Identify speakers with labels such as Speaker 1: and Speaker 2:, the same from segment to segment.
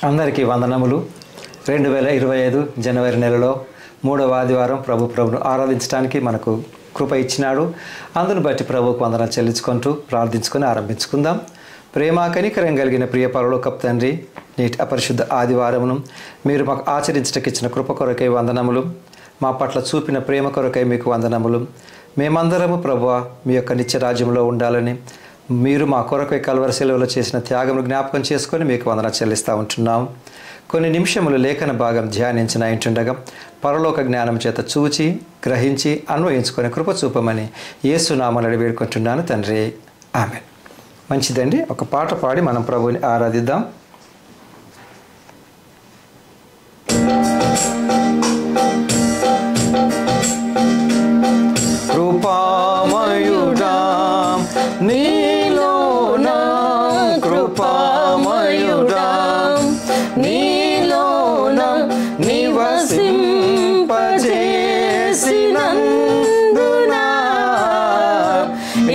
Speaker 1: అందరికీ వందనములు. 2025 జనవరి నెలలో 3వ ఆదివారం ప్రభును ఆరాధించడానికి మనకు కృప ఇచ్చినాడు. అందును బట్టి ప్రభువుకు వందనాలు చెల్లించుకుంటూ ప్రార్థించుకొని ఆరంభించుకుందాం. ప్రేమ కనికరం కలిగిన ప్రియ పరలోకపు తండ్రి, నేటి అపరిశుద్ధ ఆదివారమును మీరు మాకు ఆచరించటకు ఇచ్చిన కృప కొరకై వందనములు. మా పట్ల చూపిన ప్రేమ కొరకై మీకు వందనములు. మేమందరము ప్రభువా మీ యొక్క నిత్య రాజ్యంలో ఉండాలని మీరు మా కొరకై కల్వరి శిలువలో చేసిన త్యాగమును జ్ఞాపకం చేసుకొని మీకు వందనాలు చెల్లిస్తూ ఉంటున్నాం. కొన్ని నిమిషములు లేఖన భాగం ధ్యానించిన ఇంటుండగా పరలోక జ్ఞానం చేత చూచి గ్రహించి అన్వయించుకొని కృప చూపమని యేసు నామమున వేడుకుంటున్నాను తండ్రి, ఆమేన్. మంచిదండి, ఒక పాట పాడి మనం ప్రభువుని ఆరాధిద్దాం. కృపామయుడా నీలోన, కృపామయుడా నీలోన నివసింపజేసినందునా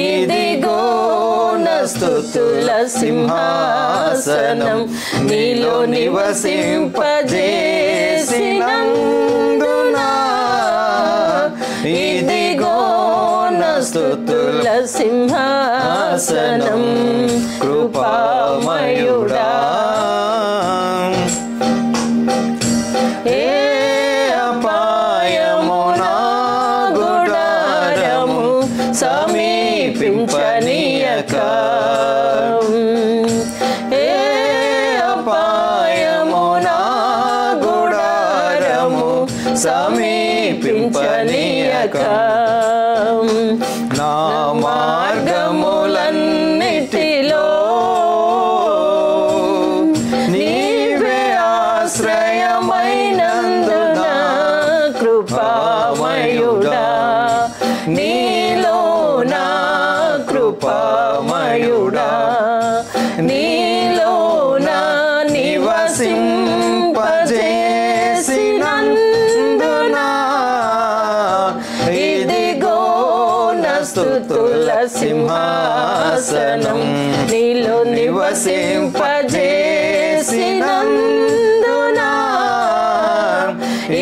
Speaker 1: ఇదిగో నా స్తుతుల సింహాసనం నీలో నివసింపజేసినందునా ఇదిగో నా స్తుతుల సింహాసనం కృపామయుడా. ఏ అపాయము నా గుడారము సమీపించనీయక, ఏ అపాయము నా గుడారము సమీపించనీయక, నా మార్గములన్నిటిలో నీవే ఆశ్రయమైనందున కృపామయుడా నీలో నా కృపామయుడా నీలో నా నివసింపజేసినందునా ఇదిగో నా స్తుతుల సింహాసనం నీలో నివసింపజేసినందునా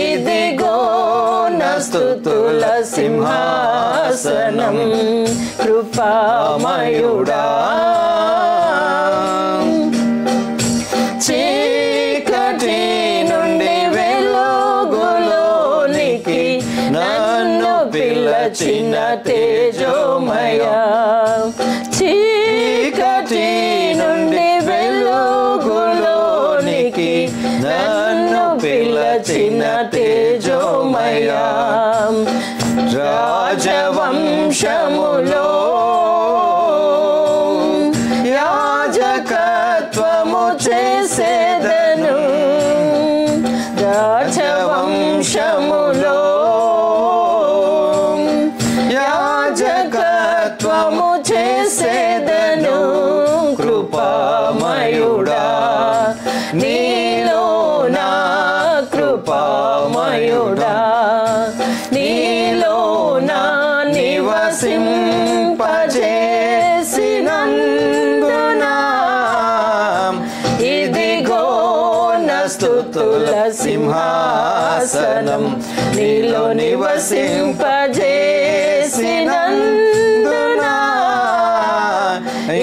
Speaker 1: ఇదిగో నా స్తుతుల సింహాసనం కృపామయుడా. చీకటి నుండి వెలుగులోనికి నన్ను పిలచిన తేజోమయా, చీకటి నుండి వెలుగులోనికి నన్ను పిలచిన తేజోమయా, రాజవంశములో యాజకత్వము చేసేదను, రాజవంశములో యాజకత్వము చేసేదను కృపామయుడా నీలో నా కృపామయుడా నీలో నా నివసింపజేసినందునా ఇదిగో నా స్తుతుల సింహాసనం నీలో నివసింపజేసినందునా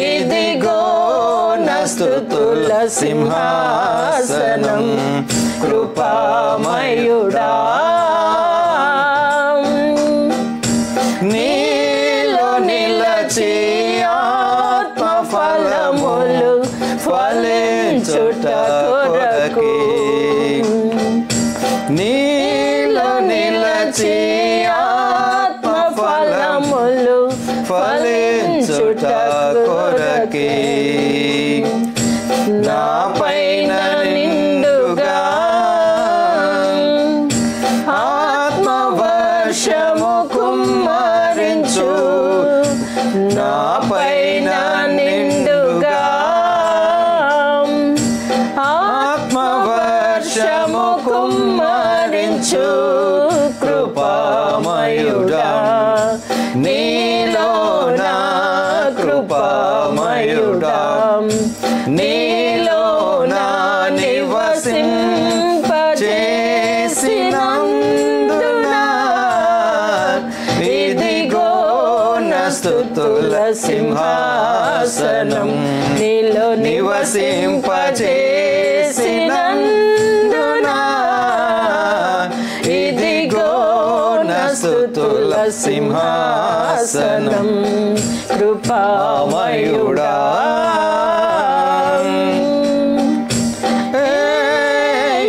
Speaker 1: ఇదిగో నా స్తుతుల సింహాసనం కృపామయుడా. నీలో నిలచి ఆత్మ ఫలములు ఫలించుట కొరకు, నీలో నిలచి ఆత్మ ఫలములు ఫలించుట కొరకే నా పైన నిండుగా ఆత్మవర్షము కుమ్మరించు, నా పైన నిండుగా ఆత్మవర్షము కుమ్మరించు కృపామయుడా నీలో నా కృపామయుడా నీలో నా నివసింపజేసినందున ఇదిగో నా స్తుతుల సింహాసనం కృపామయుడా.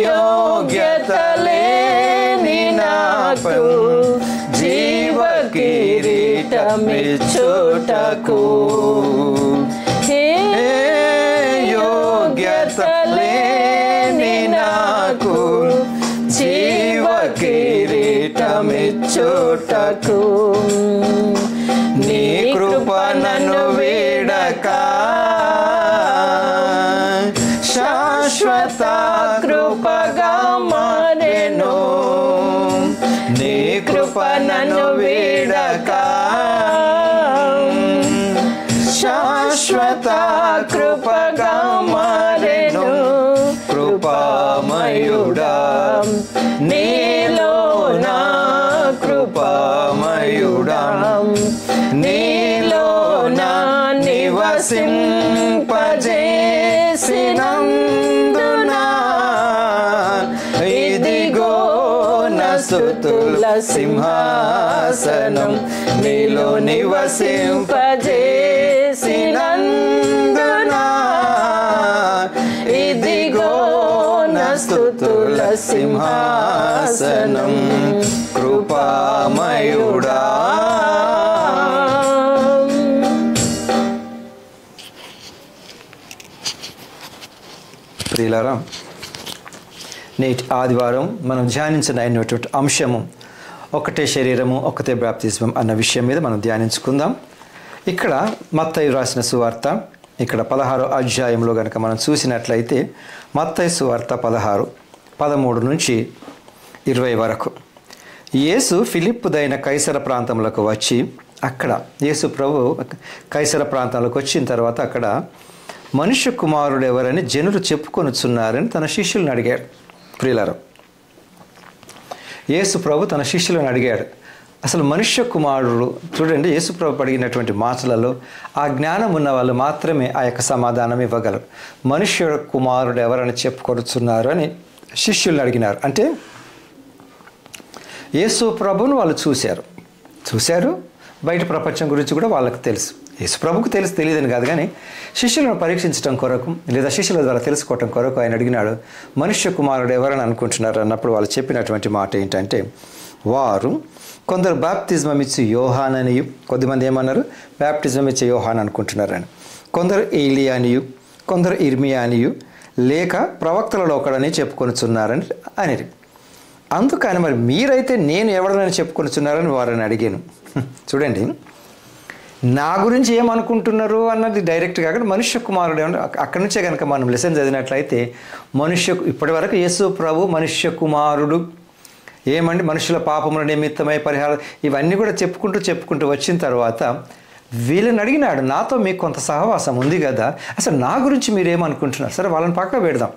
Speaker 1: యోగ్యత లేని నాకు జీవ కిరీటమిచ్చుటకు, యోగ్యత లేని నాకు జీవ కిరీటమిచ్చుటకు నీ కృప నన్ను వీడక శాశ్వత కృపగా మారెను. నీ కృప నన్ను వీడక శాశ్వత కృపగా మారెను. కృపామయుడా నీలో నా కృపామయుడా నీలో నా నివసింపజేసినందున ఇదిగో నా స్తుతుల సింహాసనం నీలో నివసింపజేసినందున ఇదిగో నా స్తుతుల సింహాసనం కృపామయుడా. ప్రియులారా, నేటి ఆదివారం మనం ధ్యానించనైనటువంటి అంశము ఒకటే శరీరము ఒకటే బాప్తిస్మం అన్న విషయం మీద మనం ధ్యానించుకుందాం. ఇక్కడ మత్తయి రాసిన సువార్త ఇక్కడ 16వ అధ్యాయంలో కనుక మనం చూసినట్లయితే మత్తయి సువార్త 16:13 నుంచి 20 వరకు. యేసు ఫిలిప్పుదైన కైసర ప్రాంతంలోకి వచ్చి అక్కడ యేసు ప్రభు కైసర ప్రాంతంలోకి వచ్చిన తర్వాత అక్కడ మనుష్య కుమారుడు ఎవరని జనులు చెప్పుకొనుచున్నారని తన శిష్యులను అడిగాడు. ప్రియులారా, యేసు ప్రభు తన శిష్యులను అడిగాడు, అసలు మనుష్య కుమారుడు చూడండి. యేసు ప్రభు అడిగినటువంటి మాటలలో ఆ జ్ఞానం ఉన్న వాళ్ళు మాత్రమే ఆ యొక్క సమాధానం ఇవ్వగలరు. మనుష్య కుమారుడు ఎవరని చెప్పుకొనుచున్నారు అని శిష్యులను అడిగినారు. అంటే యేసు ప్రభువును వాళ్ళు చూశారు బయట ప్రపంచం గురించి కూడా వాళ్ళకి తెలుసు. యేసు ప్రభుకు తెలియదని కాదు, కానీ శిష్యులను పరీక్షించడం కొరకు లేదా శిష్యుల ద్వారా తెలుసుకోవటం కొరకు ఆయన అడిగినాడు, మనుష్య కుమారుడు ఎవరని అనుకుంటున్నారు అన్నప్పుడు వాళ్ళు చెప్పినటువంటి మాట ఏంటంటే, వారు కొందరు బాప్తిజం ఇచ్చి యోహాన్ అనియు, కొద్దిమంది ఏమన్నారు బాప్తిజం ఇచ్చే యోహాన్ అనుకుంటున్నారని, కొందరు ఏలియా అనియు, కొందరు ఇర్మియా అనియు, లేక ప్రవక్తలలో ఒకడని చెప్పుకొనుచున్నారని అనేది. అందుకని మరి మీరైతే నేను ఎవడనని చెప్పుకొనుచున్నారని వారిని అడిగాను. చూడండి, నా గురించి ఏమనుకుంటున్నారు అన్నది డైరెక్ట్గా కాకుండా మనుష్య కుమారుడు ఏమన్నా అక్కడి నుంచే కనుక మనం లెసన్ చదివినట్లయితే ఇప్పటి వరకు యేసు ప్రభు మనుష్య కుమారుడు ఏమండి మనుషుల పాపముల నిమిత్తమై పరిహారం ఇవన్నీ కూడా చెప్పుకుంటూ వచ్చిన తర్వాత వీళ్ళని అడిగినాడు, నాతో మీకు కొంత సహవాసం ఉంది కదా, అసలు నా గురించి మీరేమనుకుంటున్నారు? సరే వాళ్ళని పక్క పెడదాం.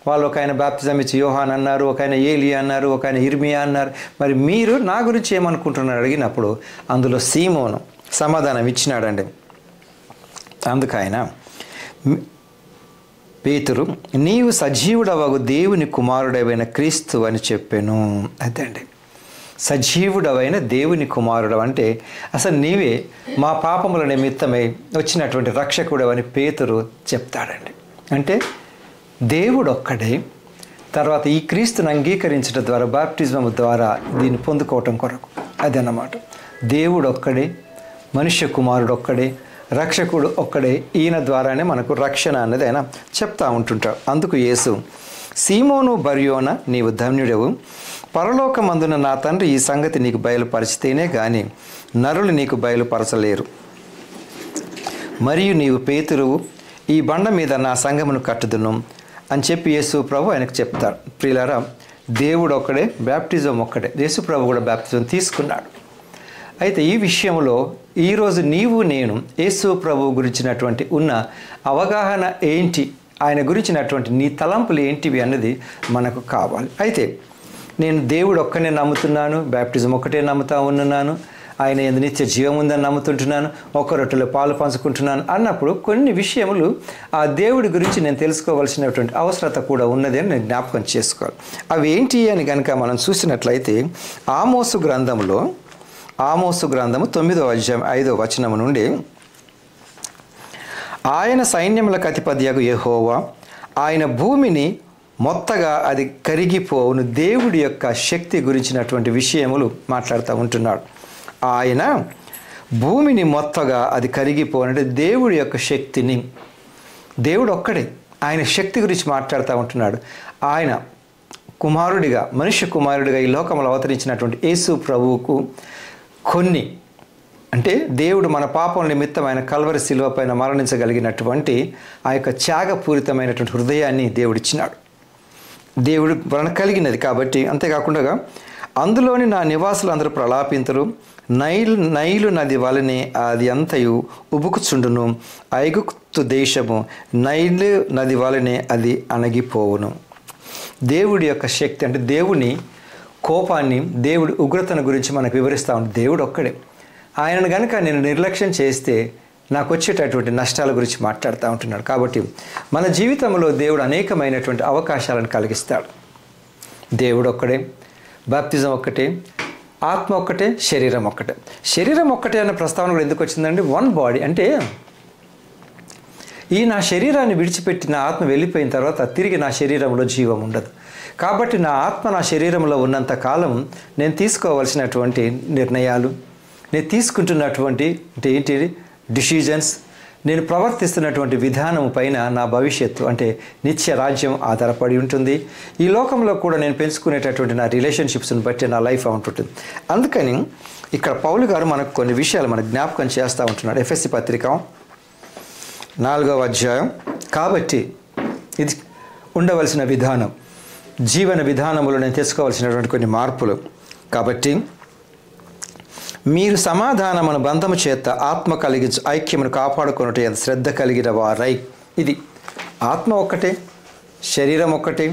Speaker 1: వాళ్ళు ఒక ఆయన బాప్తిజం ఇచ్చి యోహాన్ అన్నారు, ఒక ఆయన ఏలియా అన్నారు, ఒక ఆయన ఇర్మియా అన్నారు, మరి మీరు నా గురించి ఏమనుకుంటున్నారు అడిగినప్పుడు అందులో సీమోను సమాధానం ఇచ్చినాడండి. అందుకు ఆయన పేతురు, నీవు సజీవుడవగు దేవుని కుమారుడవైన క్రీస్తు అని చెప్పాను. అదండి, సజీవుడవైన దేవుని కుమారుడు అంటే అసలు నీవే మా పాపముల నిమిత్తమై వచ్చినటువంటి రక్షకుడు అని పేతురు చెప్తాడండి. అంటే దేవుడు ఒక్కడే, తర్వాత ఈ క్రీస్తుని అంగీకరించడం ద్వారా బాప్టిజం ద్వారా దీన్ని పొందుకోవటం కొరకు అదన్నమాట. దేవుడు ఒక్కడే, మనుష్య కుమారుడు ఒక్కడే, రక్షకుడు ఒక్కడే, ఈయన ద్వారానే మనకు రక్షణ అన్నది ఆయన చెప్తా ఉంటుంటాడు. అందుకు యేసు, సీమోను బర్యోన నీవు ధన్యుడవు, పరలోకమందున నా తండ్రి ఈ సంగతి నీకు బయలుపరిచితేనే కానీ నరులు నీకు బయలుపరచలేరు. మరియు నీవు పేతురువు, ఈ బండ మీద నా సంఘమును కట్టుదును అని చెప్పి యేసు ప్రభు ఆయనకు చెప్తాడు. ప్రియులారా, దేవుడు ఒక్కడే, బాప్టిజం ఒక్కడే. యేసు ప్రభు కూడా బాప్టిజం తీసుకున్నాడు. అయితే ఈ విషయంలో ఈరోజు నీవు నేను యేసు ప్రభు గురించినటువంటి ఉన్న అవగాహన ఏంటి, ఆయన గురించినటువంటి నీ తలంపులు ఏంటివి అన్నది మనకు కావాలి. అయితే నేను దేవుడు ఒక్కనే నమ్ముతున్నాను, బాప్టిజం ఒక్కటే నమ్ముతా ఉన్నాను ఆయన యందు నిత్య జీవం ఉందని నమ్ముతుంటున్నాను, ఒక్క రొట్టెలో పాలు పంచుకుంటున్నాను అన్నప్పుడు కొన్ని విషయములు ఆ దేవుడి గురించి నేను తెలుసుకోవాల్సినటువంటి అవసరత కూడా ఉన్నది అని నేను జ్ఞాపకం చేసుకోవాలి. అవి ఏంటి అని కనుక మనం చూసినట్లయితే ఆమోసు గ్రంథము 9వ అధ్యాయం 5వ వచనము నుండి, ఆయన సైన్యములకు అధిపతియగు యెహోవా, ఆయన భూమిని మొత్తగా అది కరిగిపోవును దేవుడి యొక్క శక్తి గురించినటువంటి విషయములు మాట్లాడుతూ ఉంటున్నాడు. ఆయన భూమిని మొత్తగా అది కరిగిపోనంటే దేవుడి యొక్క శక్తిని, దేవుడు ఒక్కడే ఆయన శక్తి గురించి మాట్లాడుతూ ఉంటున్నాడు. ఆయన కుమారుడిగా, మనుష్య కుమారుడిగా ఈ లోకంలో అవతరించినటువంటి యేసు ప్రభువుకు కొన్ని అంటే దేవుడు మన పాపం నిమిత్తం ఆయన కల్వరి శిలువ పైన మరణించగలిగినటువంటి ఆ యొక్క త్యాగపూరితమైనటువంటి హృదయాన్ని దేవుడిచ్చినాడు. దేవుడు వలన కలిగినది కాబట్టి. అంతేకాకుండా అందులోని నా నివాసులు అందరూ ప్రలాపింతురు, నైలు నది వలనే అది అంతయు ఉబుకుచుండును, ఐగుప్తు దేశము నైలు నది వలనే అది అణగిపోవును. దేవుడి యొక్క శక్తి అంటే దేవుని కోపాన్ని, దేవుడి ఉగ్రతను గురించి మనకు వివరిస్తూ ఉంది. దేవుడు ఒక్కడే. ఆయనను కనుక నేను నిర్లక్ష్యం చేస్తే నాకు వచ్చేటటువంటి నష్టాల గురించి మాట్లాడుతూ ఉంటున్నాడు. కాబట్టి మన జీవితంలో దేవుడు అనేకమైనటువంటి అవకాశాలను కలిగిస్తాడు. దేవుడు ఒక్కడే, బాప్తిజం ఒక్కటే, ఆత్మ ఒక్కటే, శరీరం ఒక్కటే. శరీరం ఒక్కటే అనే ప్రస్తావన కూడా ఎందుకు వచ్చిందండి? వన్ బాడీ అంటే ఈ నా శరీరాన్ని విడిచిపెట్టి నా ఆత్మ వెళ్ళిపోయిన తర్వాత తిరిగి నా శరీరంలో జీవం ఉండదు. కాబట్టి నా ఆత్మ నా శరీరంలో ఉన్నంత కాలం నేను తీసుకోవాల్సినటువంటి నిర్ణయాలు, నేను తీసుకుంటున్నటువంటి అంటే ఏంటి డిసిజన్స్, నేను ప్రవర్తిస్తున్నటువంటి విధానం పైన నా భవిష్యత్తు అంటే నిత్య రాజ్యం ఆధారపడి ఉంటుంది. ఈ లోకంలో కూడా నేను పెంచుకునేటటువంటి నా రిలేషన్షిప్స్ని బట్టి నా లైఫ్ ఉంటుంటుంది. అందుకని ఇక్కడ పౌలు గారు మనకు కొన్ని విషయాలు మనకు జ్ఞాపకం చేస్తూ ఉంటున్నాడు. ఎఫెసీ పత్రిక 4వ అధ్యాయం. కాబట్టి ఇది ఉండవలసిన విధానం, జీవన విధానంలో నేను తెచ్చుకోవాల్సినటువంటి కొన్ని మార్పులు. కాబట్టి మీరు సమాధానమును బంధము చేత ఆత్మ కలిగించు ఐక్యమును కాపాడుకున్నట్టు ఎంత శ్రద్ధ కలిగిన వారై. ఇది ఆత్మ ఒక్కటే, శరీరం ఒక్కటే,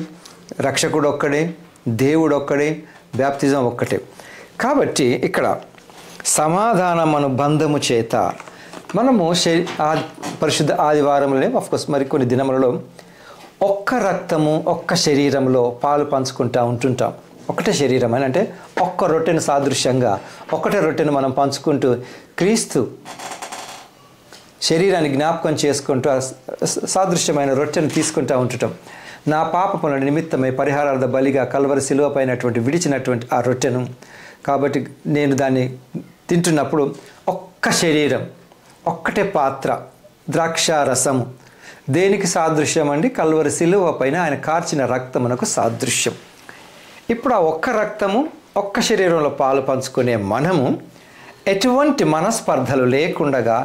Speaker 1: రక్షకుడు ఒక్కడే, దేవుడు ఒక్కడే, బ్యాప్తిజం ఒక్కటే. కాబట్టి ఇక్కడ సమాధానమును బంధము చేత మనము పరిశుద్ధ ఆదివారంలోనే ఆఫ్కోర్స్ మరికొన్ని దినములలో ఒక్క రక్తము ఒక్క శరీరంలో పాలు పంచుకుంటూ ఉంటుంటాం. ఒకటే శరీరం అని అంటే ఒక్క రొట్టెను సాదృశ్యంగా ఒకటే రొట్టెను మనం పంచుకుంటూ క్రీస్తు శరీరాన్ని జ్ఞాపకం చేసుకుంటూ సాదృశ్యమైన రొట్టెను తీసుకుంటూ ఉంటుంటాం. నా పాపముల నిమిత్తమై పరిహారార్థ బలిగా కల్వరి శిలువ పైనటువంటి విడిచినటువంటి ఆ రొట్టెను. కాబట్టి నేను దాన్ని తింటున్నప్పుడు ఒక్క శరీరం, ఒక్కటే పాత్ర, ద్రాక్షారసము దేనికి సాదృశ్యం అండి? కల్వరి శిలువ పైన ఆయన కార్చిన రక్తమునకు సాదృశ్యం. ఇప్పుడు ఆ ఒక్క రక్తము ఒక్క శరీరంలో పాలు పంచుకునే మనము ఎటువంటి మనస్పర్ధలు లేకుండగా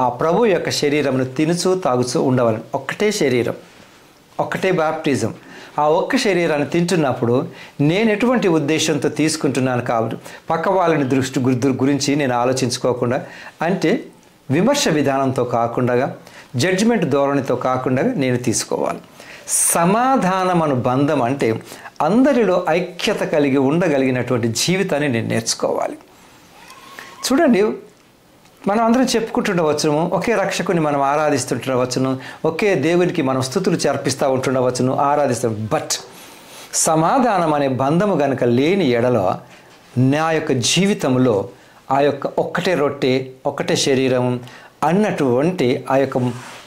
Speaker 1: ఆ ప్రభు యొక్క శరీరమును తినుచూ తాగుచూ ఉండవాలని. ఒక్కటే శరీరం, ఒక్కటే బాప్టిజం. ఆ ఒక్క శరీరాన్ని తింటున్నప్పుడు నేను ఎటువంటి ఉద్దేశంతో తీసుకుంటున్నాను కాబట్టి పక్క వాళ్ళని గురించి నేను ఆలోచించుకోకుండా, అంటే విమర్శ విధానంతో కాకుండా, జడ్జిమెంట్ ధోరణితో కాకుండా నేను తీసుకోవాలి. సమాధానమను బంధం అంటే అందరిలో ఐక్యత కలిగి ఉండగలిగినటువంటి జీవితాన్ని నేను నేర్చుకోవాలి. చూడండి, మనం అందరం చెప్పుకుంటుండవచ్చును, ఒకే రక్షకుని మనం ఆరాధిస్తుండవచ్చును, ఒకే దేవునికి మనం స్తుతులు చర్పిస్తూ ఉంటుండవచ్చును, ఆరాధిస్తాం. బట్ సమాధానం అనే బంధము కనుక లేని ఎడలో నా యొక్క జీవితంలో ఆ యొక్క ఒక్కటే రొట్టె ఒక్కటే శరీరం అన్నటువంటి ఆ యొక్క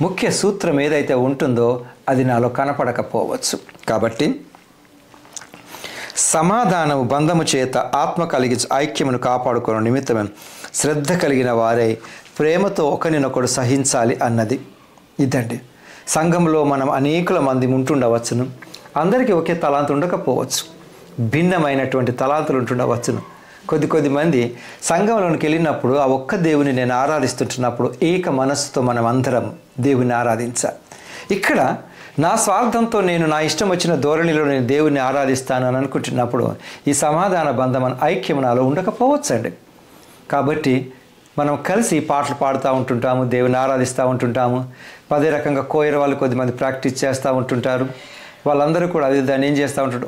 Speaker 1: ముఖ్య సూత్రం ఏదైతే ఉంటుందో అది నాలో కనపడకపోవచ్చు. కాబట్టి సమాధానము బంధము చేత ఆత్మ కలిగించు ఐక్యమును కాపాడుకున్న నిమిత్తమే శ్రద్ధ కలిగిన వారై ప్రేమతో ఒకరినొకడు సహించాలి అన్నది. ఇదండి, సంఘంలో మనం అనేకుల మంది ఉంటుండవచ్చును, అందరికీ ఒకే తలాంతు ఉండకపోవచ్చు, భిన్నమైనటువంటి తలాంతులు ఉంటుండవచ్చును. కొద్ది మంది సంఘంలోనికి వెళ్ళినప్పుడు ఆ ఒక్క దేవుని నేను ఆరాధిస్తుంటున్నప్పుడు ఏక మనస్సుతో మనం అందరం దేవుని ఆరాధించాలి. ఇక్కడ నా స్వార్థంతో నేను నా ఇష్టం వచ్చిన ధోరణిలో నేను దేవుని ఆరాధిస్తాను అని అనుకుంటున్నప్పుడు ఈ సమాధాన బంధం ఐక్యం నాలో ఉండకపోవచ్చండి. కాబట్టి మనం కలిసి పాటలు పాడుతూ ఉంటుంటాము, దేవుని ఆరాధిస్తూ ఉంటుంటాము. అదే రకంగా కోయర్ వాళ్ళు కొద్దిమంది ప్రాక్టీస్ చేస్తూ ఉంటుంటారు. వాళ్ళందరూ కూడా అది దాన్ని ఏం చేస్తూ ఉంటారు,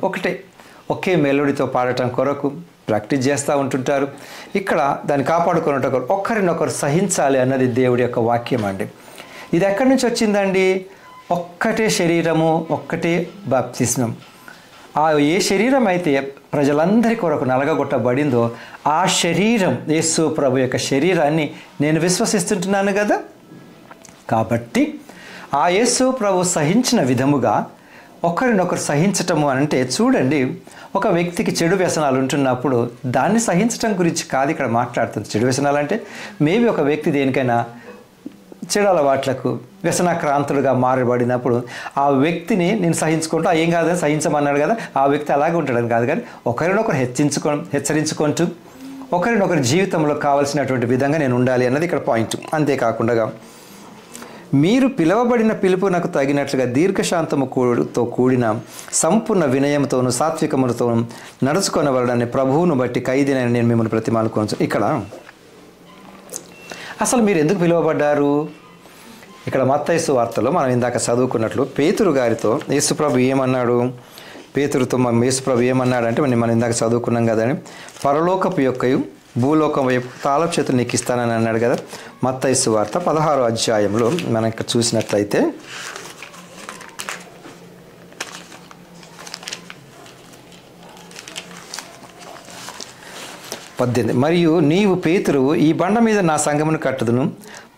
Speaker 1: ఒకే మెలోడీతో పాడటం కొరకు ప్రాక్టీస్ చేస్తూ ఉంటుంటారు. ఇక్కడ దాన్ని కాపాడుకున్నట్టు ఒకరినొకరు సహించాలి అన్నది దేవుడి యొక్క వాక్యం అండి. ఇది ఎక్కడి నుంచి వచ్చిందండి? ఒక్కటే శరీరము, ఒక్కటే బాప్తిస్మం. ఏ శరీరం అయితే ప్రజలందరి కొరకు నలగగొట్టబడిందో ఆ శరీరం, యేసు ప్రభు యొక్క శరీరాన్ని నేను విశ్వసిస్తుంటున్నాను కదా. కాబట్టి ఆ యేసు ప్రభు సహించిన విధముగా ఒకరినొకరు సహించటము అంటే, చూడండి, ఒక వ్యక్తికి చెడు వ్యసనాలు ఉంటున్నప్పుడు దాన్ని సహించటం గురించి కాదు ఇక్కడ మాట్లాడుతుంది. చెడు వ్యసనాలు అంటే మేబీ ఒక వ్యక్తి దేనికైనా చెడు అలవాట్లకు వ్యసనాక్రాంతులుగా మారబడినప్పుడు ఆ వ్యక్తిని నేను సహించుకుంటూ ఏం కాదని సహించమన్నాడు కదా, ఆ వ్యక్తి అలాగే ఉంటాడని కాదు, కానీ ఒకరినొకరు హెచ్చరించుకుంటూ ఒకరినొకరి జీవితంలో కావాల్సినటువంటి విధంగా నేను ఉండాలి అన్నది ఇక్కడ పాయింట్. అంతేకాకుండా మీరు పిలువబడిన పిలుపునకు తగినట్లుగా దీర్ఘశాంతముతో కూడిన సంపూర్ణ వినయంతోనూ సాత్వికములతోనూ నడుచుకొనవలనని ప్రభువును బట్టి ఖైదీనని నేను మిమ్మల్ని ప్రతిమాలుకోవచ్చు. ఇక్కడ అసలు మీరు ఎందుకు పిలువబడ్డారు? ఇక్కడ మత్తయి సువార్తలో మనం ఇందాక చదువుకున్నట్లు పేతురు గారితో యేసుప్రభు ఏమన్నాడు? పేతురుతో యేసుప్రభు ఏమన్నాడంటే మనం ఇందాక చదువుకున్నాం కదండి, పరలోకపు యొక్కయు భూలోకం వైపు తాళపు చేతులు నీకు ఇస్తానని అన్నాడు కదా. మత్తయి సువార్త 16వ అధ్యాయంలో మనం ఇక్కడ చూసినట్లయితే 18, మరియు నీవు పేతురువు, ఈ బండ మీద నా సంఘమును కట్టుదును,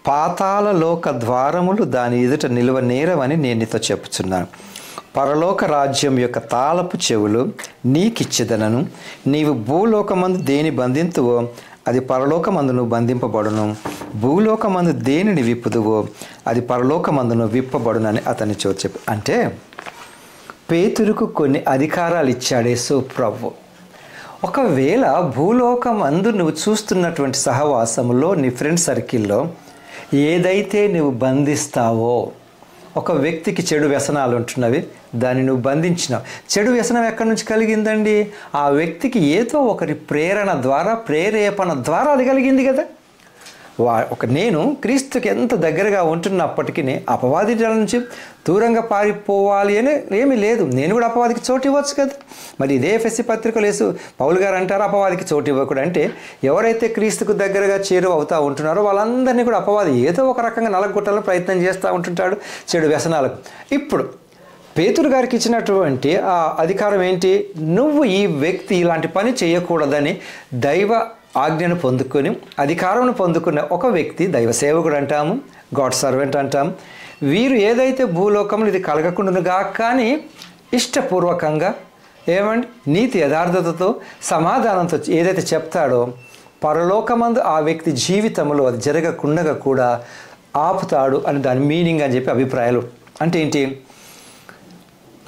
Speaker 1: పాతాళ లోక ద్వారములు దాని ఎదుట నిలువ నేరవని నేను నీతో చెప్పుచున్నాను. పరలోక రాజ్యం యొక్క తాళపు చెవులు నీకిచ్చేదనను. నీవు భూలోకమందు దేని బంధింతువో అది పరలోకమందును బంధింపబడును, భూలోకమందు దేనిని విప్పుదువో అది పరలోకమందును విప్పబడునని అతని చెప్పు. అంటే పేతురుకు కొన్ని అధికారాలు ఇచ్చాడు యేసు ప్రభు. ఒకవేళ భూలోకమందు నువ్వు చూస్తున్నటువంటి సహవాసంలో, నీ ఫ్రెండ్ సర్కిల్లో ఏదైతే నువ్వు బంధిస్తావో, ఒక వ్యక్తికి చెడు వ్యసనాలు ఉంటున్నవి, దాన్ని నువ్వు బంధించినావు. చెడు వ్యసనం ఎక్కడి నుంచి కలిగిందండి? ఆ వ్యక్తికి ఏదో ఒకరి ప్రేరణ ద్వారా, ప్రేరేపణ ద్వారా అది కలిగింది కదా. నేను క్రీస్తుకి ఎంత దగ్గరగా ఉంటున్నప్పటికీ అపవాది నుంచి దూరంగా పారిపోవాలి అని ఏమీ లేదు. నేను కూడా అపవాదికి చోటు ఇవ్వచ్చు కదా. మరి ఇదే ఎఫెసీ పత్రికలు వేసు పౌలు గారు అంటారు అపవాదికి చోటు ఇవ్వకూడదు. అంటే ఎవరైతే క్రీస్తుకు దగ్గరగా చేరువ అవుతూ ఉంటున్నారో వాళ్ళందరినీ కూడా అపవాది ఏదో ఒక రకంగా నలగొట్టాలని ప్రయత్నం చేస్తూ ఉంటుంటాడు చెడు వ్యసనాలకు. ఇప్పుడు పేతురు గారికి ఇచ్చినటువంటి ఆ అధికారం ఏంటి? నువ్వు ఈ వ్యక్తి ఇలాంటి పని చేయకూడదని దైవ ఆజ్ఞను పొందుకొని, అధికారం పొందుకున్న ఒక వ్యక్తి దైవ సేవకుడు అంటాము, గాడ్ సర్వెంట్ అంటాము. వీరు ఏదైతే భూలోకంలో ఇది కలగకుండానుగా కానీ ఇష్టపూర్వకంగా ఏమండి నీతి యథార్థతతో సమాధానంతో ఏదైతే చెప్తాడో పరలోకమందు ఆ వ్యక్తి జీవితంలో అది జరగకుండా కూడా ఆపుతాడు అని దాని మీనింగ్ అని చెప్పి అభిప్రాయాలు. అంటే ఏంటి?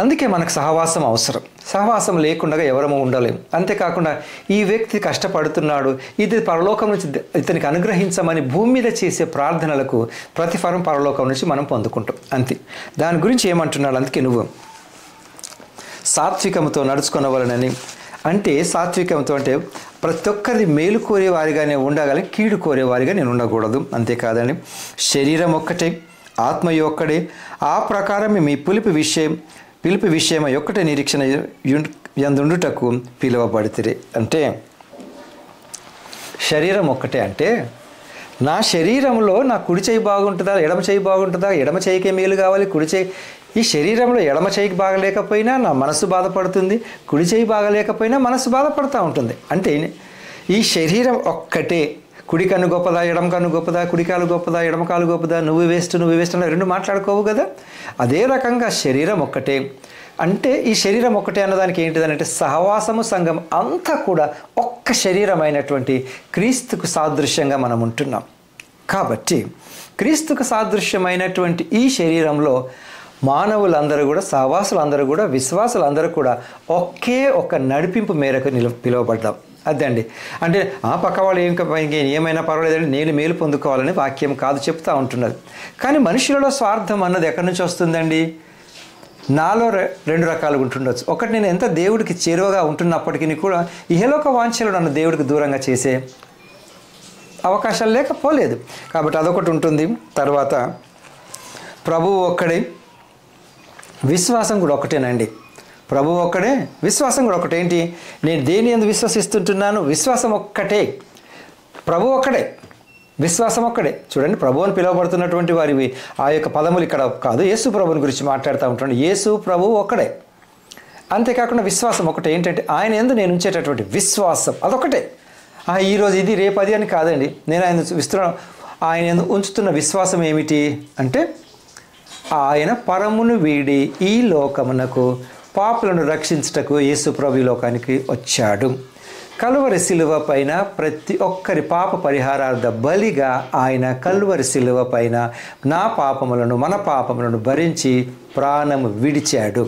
Speaker 1: అందుకే మనకు సహవాసం అవసరం. సహవాసం లేకుండా ఎవరము ఉండలేము. అంతేకాకుండా ఈ వ్యక్తి కష్టపడుతున్నాడు, ఇది పరలోకం నుంచి ఇతనికి అనుగ్రహించమని భూమి మీద చేసే ప్రార్థనలకు ప్రతిఫలం పరలోకం నుంచి మనం పొందుకుంటాం. అంతే. దాని గురించి ఏమంటున్నాడు? అందుకే నువ్వు సాత్వికంతో నడుచుకునవలనని. అంటే సాత్వికంతో అంటే ప్రతి ఒక్కరిది మేలు కోరేవారిగానే ఉండగాలి, కీడు కోరేవారిగా నేను ఉండకూడదు. అంతేకాదండి, శరీరం ఒక్కటే, ఆత్మ ఒక్కడే, ఆ ప్రకారమే మీ పిలుపు విషయం ఒక్కటే నిరీక్షణ యందుండుటకు పిలువబడితే. అంటే శరీరం ఒక్కటే అంటే నా శరీరంలో నా కుడి చేయి బాగుంటుందా, ఎడమ చేయి బాగుంటుందా? ఎడమ చేయికే మేలు కావాలి, కుడి చేయి. ఈ శరీరంలో ఎడమ చేయికి బాగలేకపోయినా నా మనసు బాధపడుతుంది, కుడి చేయి బాగలేకపోయినా మనసు బాధపడుతూ ఉంటుంది. అంటే ఈ శరీరం ఒక్కటే. కుడి కన్ను గొప్పదా, ఎడమ కన్ను గొప్పదా, కుడికాలు గొప్పదా, ఎడమకాలు గొప్పదా, నువ్వు వేస్ట్ అని రెండు మాట్లాడుకోవు కదా. అదే రకంగా శరీరం ఒక్కటే. అంటే ఈ శరీరం ఒక్కటే అన్నదానికి ఏంటిదనంటే సహవాసము, సంఘం అంతా కూడా ఒక్క శరీరమైనటువంటి క్రీస్తుకు సాదృశ్యంగా మనం ఉంటున్నాం. కాబట్టి క్రీస్తుకు సాదృశ్యమైనటువంటి ఈ శరీరంలో మానవులందరూ కూడా, సహవాసులందరూ కూడా, విశ్వాసులందరూ కూడా ఒకే ఒక నడిపింపు మేరకు పిలువబడ్డాం. అదండి. అంటే ఆ పక్క వాళ్ళు ఏమైనా పర్వాలేదండి, నేను మేలు పొందుకోవాలని వాక్యం కాదు చెప్తూ ఉంటున్నది. కానీ మనుషులలో స్వార్థం అన్నది ఎక్కడి నుంచి వస్తుందండి? నాలో రెండు రకాలుగా ఉంటుండొచ్చు. ఒకటి, నేను ఎంత దేవుడికి చేరువగా ఉంటున్నప్పటికీ కూడా ఇహలోక వాంఛలు నన్ను దేవుడికి దూరంగా చేసే అవకాశాలు లేకపోలేదు. కాబట్టి అదొకటి ఉంటుంది. తర్వాత ప్రభువు ఒక్కడే, విశ్వాసం కూడా ఒకటేనండి. ప్రభు ఒక్కడే, విశ్వాసం కూడా ఒకటే. ఏంటి? నేను దేని యందు విశ్వసిస్తుంటున్నాను? విశ్వాసం ఒక్కటే. ప్రభు ఒక్కడే, విశ్వాసం ఒక్కడే. చూడండి, ప్రభు అని పిలువబడుతున్నటువంటి వారివి ఆ యొక్క పదములు ఇక్కడ కాదు, యేసు ప్రభుని గురించి మాట్లాడుతూ ఉంటాడు. యేసు ప్రభు ఒక్కడే. అంతేకాకుండా విశ్వాసం ఒకటే. ఏంటంటే ఆయన యందు నేను ఉంచేటటువంటి విశ్వాసం అదొకటే. ఈరోజు ఇది రేపు అది అని కాదండి. నేను ఆయన యందు ఉంచుతున్న విశ్వాసం ఏమిటి అంటే, ఆయన పరమును వీడి ఈ లోకమునకు పాపులను రక్షించుటకు యేసు ప్రభు ఈ లోకానికి వచ్చాడు. కలువరి శిలువ పైన ప్రతి ఒక్కరి పాప పరిహారార్థ బలిగా ఆయన కలువరి శిలువ పైన నా పాపములను మన పాపములను భరించి ప్రాణము విడిచాడు.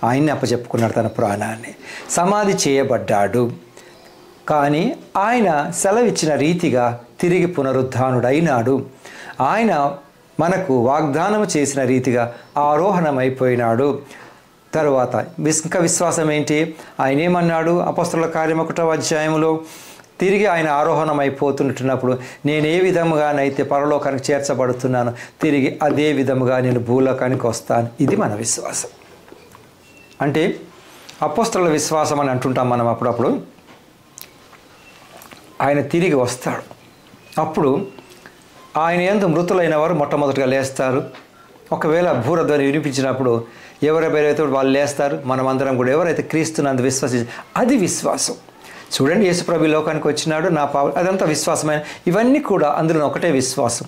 Speaker 1: ఆయన్ని అప్పచెప్పుకున్నాడు తన ప్రాణాన్ని. సమాధి చేయబడ్డాడు. కానీ ఆయన సెలవిచ్చిన రీతిగా తిరిగి పునరుద్ధానుడైనాడు. ఆయన మనకు వాగ్దానం చేసిన రీతిగా ఆరోహణమైపోయినాడు. తరువాత ఇంకా విశ్వాసం ఏంటి? ఆయన ఏమన్నాడు? అపొస్తలుల కార్యం 1వ అధ్యాయంలో తిరిగి ఆయన ఆరోహణం అయిపోతుంటున్నప్పుడు, నేను ఏ విధముగానైతే పరలోకానికి చేర్చబడుతున్నాను, తిరిగి అదే విధముగా నేను భూలోకానికి వస్తాను. ఇది మన విశ్వాసం. అంటే అపొస్తలుల విశ్వాసం అని అంటుంటాం మనం అప్పుడప్పుడు. ఆయన తిరిగి వస్తాడు. అప్పుడు ఆయన యందు మృతులైన వారు మొట్టమొదటిగా లేస్తారు. ఒకవేళ భూరధ్వని వినిపించినప్పుడు ఎవరెవరైతే వాళ్ళు లేస్తారు. మనమందరం కూడా ఎవరైతే క్రీస్తునందు విశ్వసించి, అది విశ్వాసం. చూడండి, యేసుప్రభు లోకానికి వచ్చినాడు, నా అదంతా విశ్వాసమైన. ఇవన్నీ కూడా అందులో ఒకటే విశ్వాసం.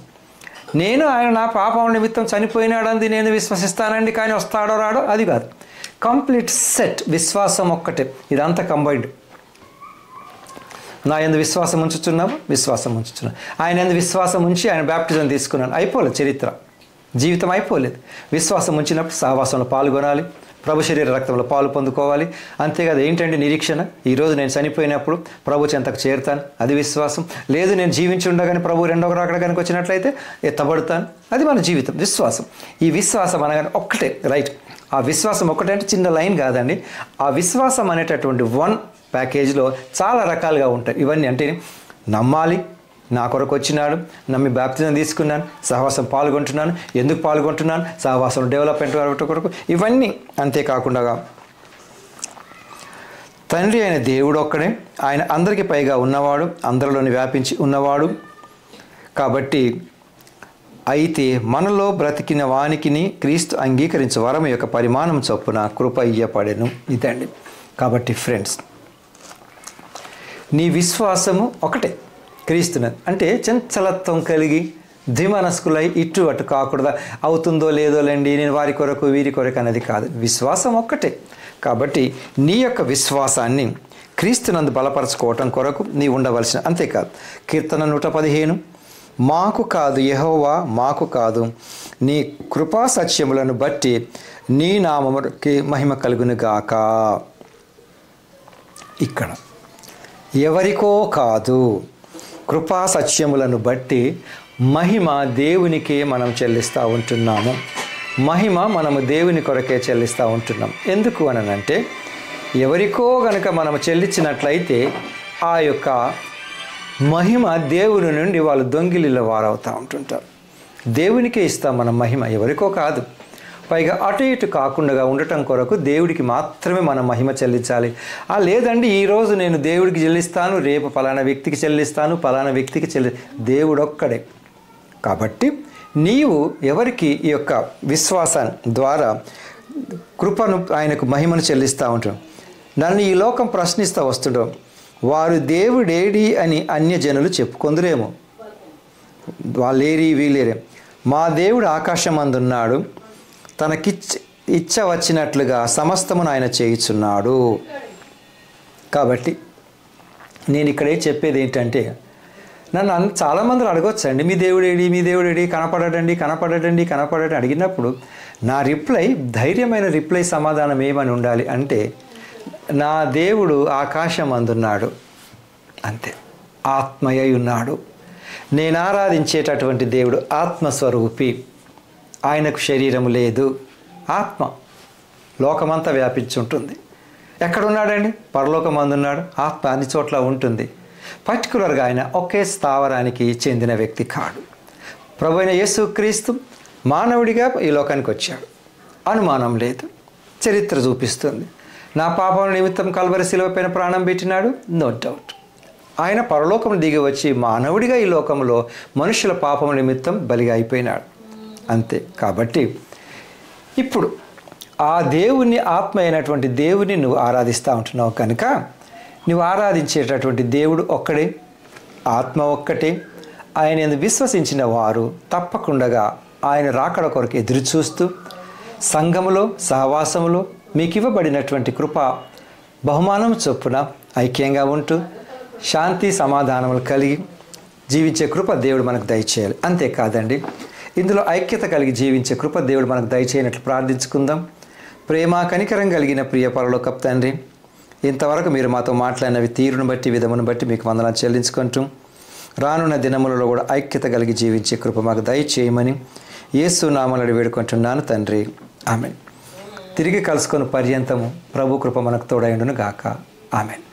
Speaker 1: నేను ఆయన నా పాపం నిమిత్తం చనిపోయినాడు అంది నేను విశ్వసిస్తానండి, కానీ వస్తాడో రాడో అది కాదు. కంప్లీట్ సెట్ విశ్వాసం ఒక్కటే. ఇదంతా కంబైన్డ్. నా యందు విశ్వాసం ఉంచుతున్నాము, విశ్వాసం ఉంచుతున్నాను. ఆయన యందు విశ్వాసం ఉంచి ఆయన బ్యాప్టిజం తీసుకున్నాను. అయిపోలేదు, చరిత్ర జీవితం అయిపోలేదు. విశ్వాసం ఉంచినప్పుడు సహవాసంలో పాల్గొనాలి, ప్రభు శరీర రక్తంలో పాలు పొందుకోవాలి. అంతేకాదు ఏంటంటే నిరీక్షణ, ఈరోజు నేను చనిపోయినప్పుడు ప్రభు చెంతకు చేరుతాను, అది విశ్వాసం. లేదు నేను జీవించి ఉండగానే ప్రభు రెండవ రాకడ కనుక వచ్చినట్లయితే ఎత్తబడతాను, అది మన జీవితం, విశ్వాసం. ఈ విశ్వాసం అనగానే ఒక్కటే, రైట్. ఆ విశ్వాసం ఒక్కటే అంటే చిన్న లైన్ కాదండి. ఆ విశ్వాసం అనేటటువంటి వన్ ప్యాకేజ్లో చాలా రకాలుగా ఉంటాయి. ఇవన్నీ అంటే నమ్మాలి, నా కొరకు వచ్చినాడు, నమ్మి బాప్తిజం తీసుకున్నాను, సహవాసం పాల్గొంటున్నాను. ఎందుకు పాల్గొంటున్నాను? సహవాసం డెవలప్మెంట్ కొరకు. ఇవన్నీ అంతేకాకుండా తండ్రి అయిన దేవుడు ఒక్కడే, ఆయన అందరికీ పైగా ఉన్నవాడు, అందరిలోని వ్యాపించి ఉన్నవాడు. కాబట్టి అయితే మనలో బ్రతికిన వానికిని క్రీస్తు అంగీకరించే వరం యొక్క పరిమాణం చొప్పున కృప ఇయ్యపడెను. ఇదండి. కాబట్టి ఫ్రెండ్స్, నీ విశ్వాసము ఒకటే, క్రీస్తునది. అంటే చంచలత్వం కలిగి ద్విమనస్కులై ఇటు అటు కాకూడదా, అవుతుందో లేదో లేండి, నేను వారి కొరకు వీరి కొరకు అనేది కాదు. విశ్వాసం ఒక్కటే. కాబట్టి నీ యొక్క విశ్వాసాన్ని క్రీస్తునందు బలపరచుకోవటం కొరకు నీ ఉండవలసిన. అంతేకాదు, కీర్తన 115, మాకు కాదు యెహోవా, మాకు కాదు, నీ కృపా సత్యములను బట్టి నీ నామముకి మహిమ కలుగునుగాక. ఇక్కడ ఎవరికో కాదు, కృపా సత్యములను బట్టి మహిమ దేవునికే మనం చెల్లిస్తూ ఉంటున్నాము. మహిమ మనము దేవుని కొరకే చెల్లిస్తూ ఉంటున్నాం. ఎందుకు అనంటే, ఎవరికో గనక మనం చెల్లించినట్లయితే ఆ యొక్క మహిమ దేవుని నుండి వాళ్ళు దొంగిలిల వారవుతూ ఉంటుంటారు. దేవునికే ఇస్తాం మనం మహిమ, ఎవరికో కాదు. పైగా అటు ఇటు కాకుండా ఉండటం కొరకు దేవుడికి మాత్రమే మనం మహిమ చెల్లించాలి. లేదండి ఈరోజు నేను దేవుడికి చెల్లిస్తాను, రేపు పలానా వ్యక్తికి చెల్లిస్తాను, పలానా వ్యక్తికి దేవుడు ఒక్కడే. కాబట్టి నీవు ఎవరికి ఈ యొక్క విశ్వాసం ద్వారా కృపను, ఆయనకు మహిమను చెల్లిస్తూ ఉంటాం. నన్ను ఈ లోకం ప్రశ్నిస్తూ వస్తుంటాం, వారు దేవుడేడి అని అన్యజనులు చెప్పుకొందురేమో, వాళ్ళేరి వీలేరే. మా దేవుడు ఆకాశమందున్నాడు, ఇచ్చ వచ్చినట్లుగా సమస్తమును ఆయన చేయుచున్నాడు. కాబట్టి నేను ఇక్కడే చెప్పేది ఏంటంటే, నన్ను చాలామంది అడగొచ్చండి, మీ దేవుడేడి, మీ దేవుడేడి, కనపడటండి అడిగినప్పుడు నా రిప్లై, ధైర్యమైన రిప్లై, సమాధానం ఏమని ఉండాలి అంటే, నా దేవుడు ఆకాశం అందున్నాడు, అంతే. ఆత్మయ్య ఉన్నాడు. నేను ఆరాధించేటటువంటి దేవుడు ఆత్మస్వరూపి, ఆయనకు శరీరం లేదు, ఆత్మ లోకమంతా వ్యాపించుంటుంది. ఎక్కడున్నాడండి? పరలోకం అందున్నాడు. ఆత్మ అన్ని చోట్ల ఉంటుంది. పర్టికులర్గా ఆయన ఒకే స్థావరానికి చెందిన వ్యక్తి కాడు. ప్రభు అయిన యేసుక్రీస్తు మానవుడిగా ఈ లోకానికి వచ్చాడు, అనుమానం లేదు, చరిత్ర చూపిస్తుంది. నా పాపం నిమిత్తం కల్వరి శిలువపైన ప్రాణం పెట్టినాడు, నో డౌట్. ఆయన పరలోకం దిగి వచ్చి మానవుడిగా ఈ లోకంలో మనుషుల పాపం నిమిత్తం బలిగా అయిపోయినాడు, అంతే. కాబట్టి ఇప్పుడు ఆ దేవుని ఆత్మ అయినటువంటి దేవుని నువ్వు ఆరాధిస్తూ ఉంటున్నావు కనుక నువ్వు ఆరాధించేటటువంటి దేవుడు ఒక్కడే, ఆత్మ ఒక్కటే. ఆయన విశ్వసించిన వారు తప్పకుండా ఆయన రాకడ కొరకు ఎదురు చూస్తూ సంఘములో సహవాసములో మీకు ఇవ్వబడినటువంటి కృప బహుమానం చొప్పున ఐక్యంగా ఉంటూ శాంతి సమాధానములు కలిగి జీవించే కృప దేవుడు మనకు దయచేయాలి. అంతేకాదండి, ఇందులో ఐక్యత కలిగి జీవించే కృప దేవుడు మనకు దయచేయనట్లు ప్రార్థించుకుందాం. ప్రేమ కనికరం కలిగిన ప్రియ పరలోకపు తండ్రి, ఇంతవరకు మీరు మాతో మాట్లాడినవి తీరును బట్టి విధమును బట్టి మీకు వందనాలు చెల్లించుకుంటూ రానున్న దినములలో కూడా ఐక్యత కలిగి జీవించే కృప మాకు దయచేయమని యేసు నామములో వేడుకుంటున్నాను తండ్రి, ఆమెన్. తిరిగి కలుసుకొని పర్యంతము ప్రభు కృప మనకు తోడైండును గాక, ఆమెన్.